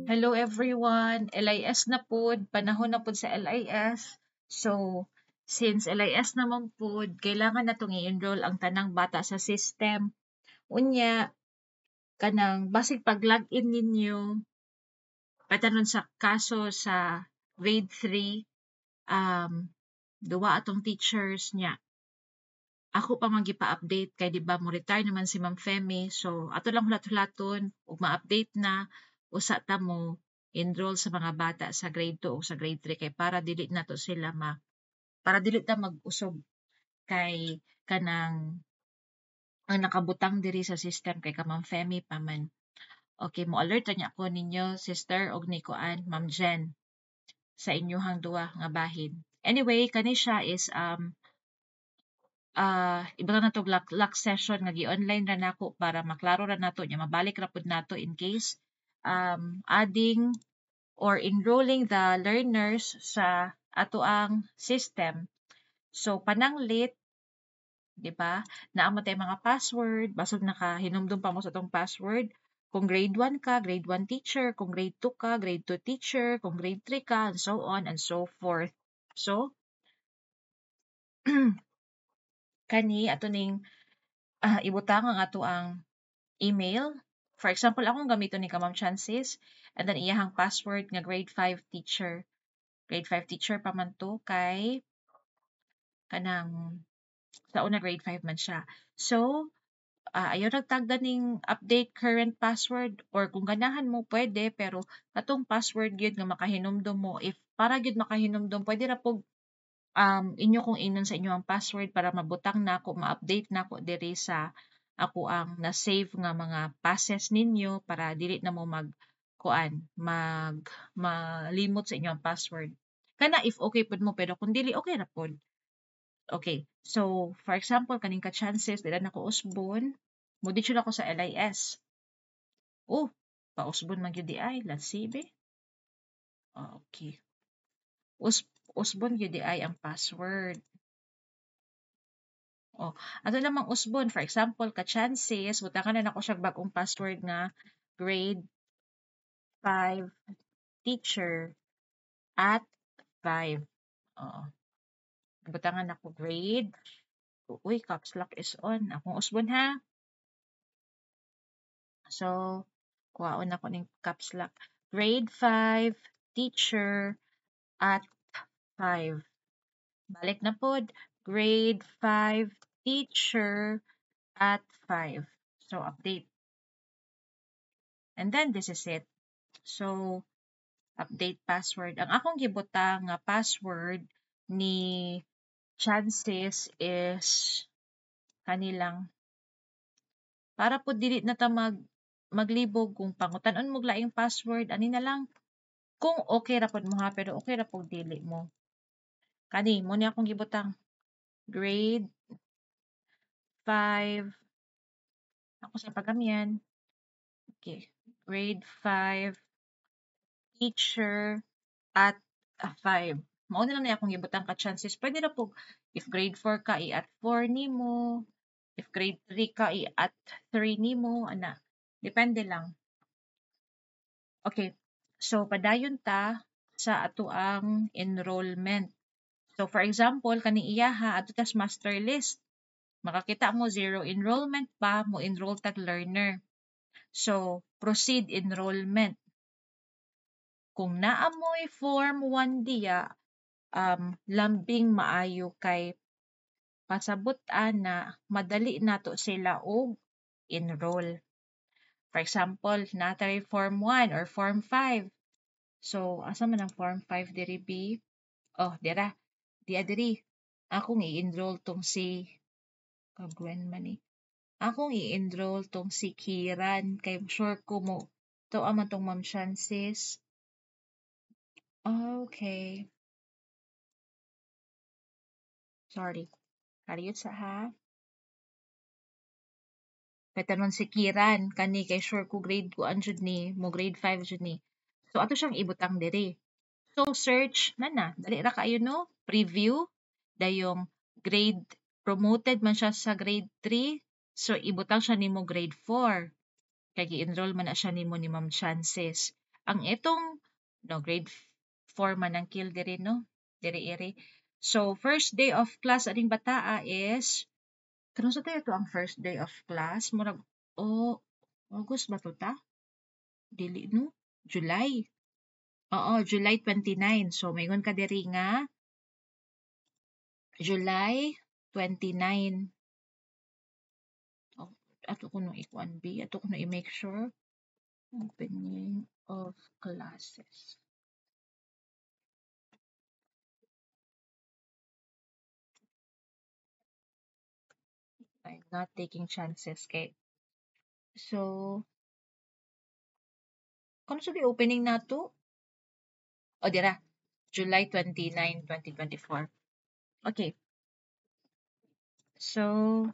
Hello everyone, LIS na pod, panahon na pod sa LIS. So, since LIS naman pod, kailangan na itong i-enroll ang tanang bata sa system. Unya, kanang basig pag-login ninyo, patanon sa kaso sa grade 3, duwa atong teachers niya. Ako pa pa-update kay di ba mo retire naman si Ma'am Femi. So, ato lang hulat-hulaton ug ma-update na usa ta mo enroll sa mga bata sa grade 2 o sa grade 3 kay para dili na to sila para dili ta mag-usog kay kanang ang nakabutang diri sa system kay ka Ma'am Femi pa man. Okay, mo alert niya ako ninyo sister og ni kuan Ma'am Jen sa inyohang duwa nga bahin. Anyway, kani siya is iba na to lock session nga gi-online ra nako para maklaro ra nato nya mabalik ra pud nato in case adding or enrolling the learners sa ato ang system. So pananglit, di ba? Naamo tay mga password, basod nakahinumdum pa mo sa tong password. Kung grade 1 ka, grade 1 teacher, kung grade 2 ka, grade 2 teacher, kung grade 3 ka, and so on and so forth. So, kani ato ning ibutang ang ato ang email. For example, akong gamiton ni Ma'am Chances and then iyahang password nga grade 5 teacher. Grade 5 teacher pa man to kay kanang sa una grade 5 man siya. So, ayaw nagtagda ning update current password or kung ganahan mo pwede pero katong password gyud nga makahinumdum mo if para gyud makahinumdum pwede ra pog inyo kung inon sa inyo ang password para mabutang nako ma-update nako diri sa ako ang na-save nga mga passes ninyo para dili na mo malimot sa inyo ang password. Kana if okay pud mo pero kung dili okay ra pud. Okay. So, for example, kaning ka chances dila nako usbon, mo dito ako sa LIS. Oh, pa-usbon man gyud di ay, let's see be. Okay. Usbon gyud di ay ang password. Oh, ato namang usbon, for example, ka-chances, butangan na nako siya bagong password nga grade 5 teacher at 5. Oo. Butangan ako grade. Uy, caps lock is on. Akong usbon ha. So, kuhaon ako ning caps lock. Grade 5 teacher at 5. Balik na pod. Grade 5 teacher at 5. So, update. And then, this is it. So, update password. Ang akong gibutang nga password ni Chances is kanilang para po dili na ta maglibog kung pangutan-on mo laing password ani na lang kung okay ra pod mo ha pero okay ra pog dili mo. Kani mo ni akong gibutang grade 5 ako sa pagamian. Okay. Grade 5 teacher at 5. Mao na lang na akong gibutang ka chances. Pwede na po if grade 4 ka i-at 4 nimo, if grade 3 ka i-at 3 nimo, ana. Depende lang. Okay. So padayon ta sa ato ang enrollment. So for example, kani iyaha ato tas master list. Makakita mo zero enrollment pa mo enroll tag learner. So proceed enrollment. Kung naamoy form 1 diya, lambing maayo kay pasabot ana madali nato sila og enroll. For example, natay form 1 or form 5. So, asa man ang form 5 diri B? Oh, dira. Diri. Akong i-enroll tong si Kagwen man ni. Akong i-enroll tong si Kiran kay sure ko mo to man tong Ma'am Chances. Okay. Sorry. Kariyot sa ha. Petanon si Kiran kani kay sure ko grade ko anjud ni mo grade 5 jud ni. So ato siyang ibutang diri. So search na dali ra kayo no preview dayong grade promoted man siya sa grade 3 so ibutang siya nimo grade 4 kay gi-enroll man na siya nimo ni Ma'am Chances. ang itong no grade 4 man ang kill diri no, diri iri. So first day of class aning bataa is kanus sa tayo to ang first day of class murag oh August ba to ta? Dili no, July. Oo, July 29. So maygon ka diri nga July 29. Oh, ato ko no ikuan B, ato ko no i-make sure opening of classes. I'm not taking chances kay so kung sa opening nato o dira July 29, 2024. Okay. So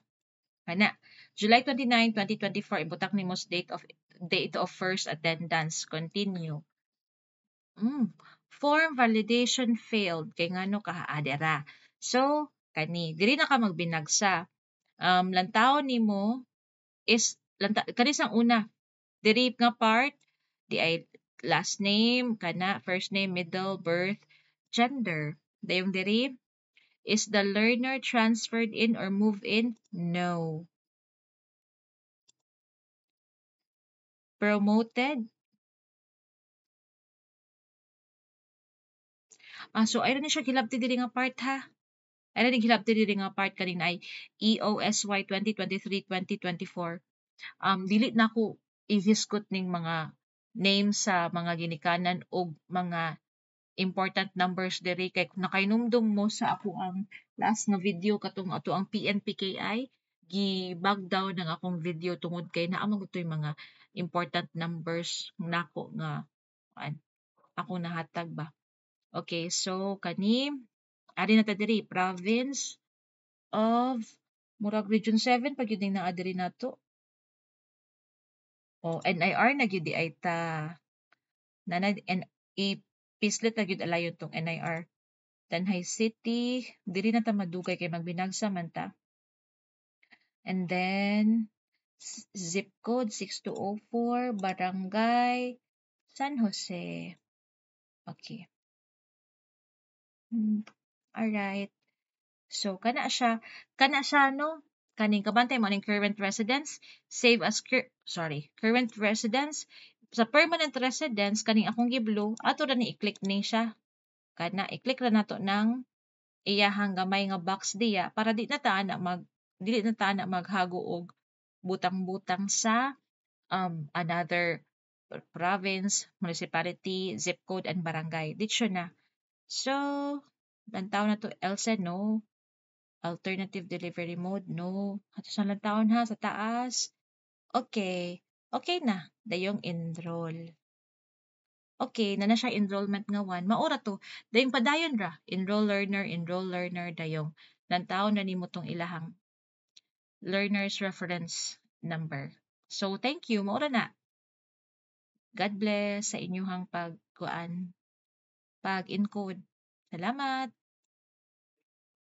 ana July 29, 2024 ibutak nimos date of first attendance. Continue. Form validation failed kay ngano ka adera. So kani diri na ka magbinagsa. Lantawon nimo is kani sang una diri nga part di ay last name kana first name middle birth gender. Dayong diri is the learner transferred in or moved in? No. Promoted? So ay na siya hilabti diri nga part ha. Ay na hilabti diri nga part kanina ay EOSY 2023-2024. Dili na ko ihiskot ning mga names sa mga ginikanan o mga important numbers diri kay nakainumdum mo sa ako ang last nga video katong ato ang PNPKI gi-bag down ang akong video tungod kay naa man gud mga important numbers nako nga ako nahatag ba. Okay, so kani ari na ta diri province of murag region 7 pag yun naa diri nato. O NIR na gyud di ay ta nana i-pislet na gyud alayon tong NIR. Tanhay City, diri na ta madugay kay magbinagsa man ta. And then zip code 6204, Barangay San Jose. Okay. Alright. So kana siya no kaning kabantay mo ning current residence save as current residence sa permanent residence kaning akong giblo ato ra ni i-click ni siya kana i-click ra nato ng iyahang gamay nga box diya para dili na ta na maghago og butang-butang sa another province, municipality, zip code and barangay. Dito na. So, lantaw na to Elsa no. Alternative delivery mode no. Ato sa lantawon ha sa taas. Okay. Okay na. Dayong enroll. Okay, na siya enrollment nga 1. Maura to. Dayong padayon ra. Enroll learner dayong. Lantaon na nimo tong ilahang learner's reference number. So, thank you. Maura na. God bless sa inyong pag-encode. Salamat.